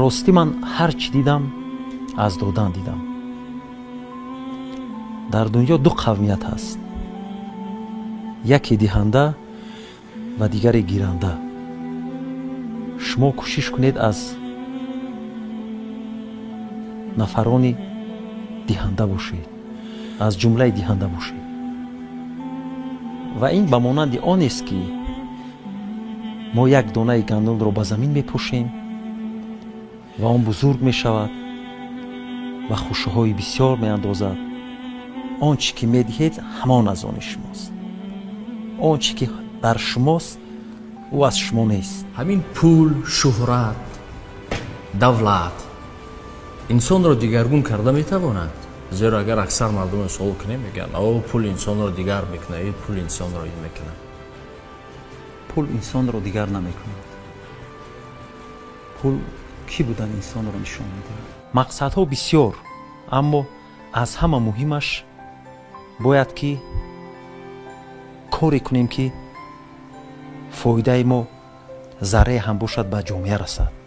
ростӣ ман ҳар чӣ дидам аз додан дидам. дар дунё ду қавмият ҳаст, яке диҳанда ва дигаре гиранда. шумо кӯшиш кунед аз нафарони диҳанда бошед, аз ҷумлаи диҳанда бошед. ва ин ба монанди онест ки мо як донаи гандумро ба замин мепошем ва он бузург мешавад ва хушҳои бисёр меандозад. он чӣ ки медиҳед ҳамон аз они шумост. он чӣ ки дар шумост ӯ аз шумо нест. ҳамин пул, шӯҳрат, давлат инсонро дигаргун карда метавонад. зеро агар аксар мардуми суол кунем мегӯянд о пул инсонро дигар мекунад, пул инсонро ин мекунад. пул инсонро дигар намекунад. пул кӣ будан инсонро нишон медиҳад. мақсадҳо бисёр, аммо аз ҳама муҳимаш бояд ки коре кунем ки фоидаи мо зарре ҳам бошад ба ҷомеа расад.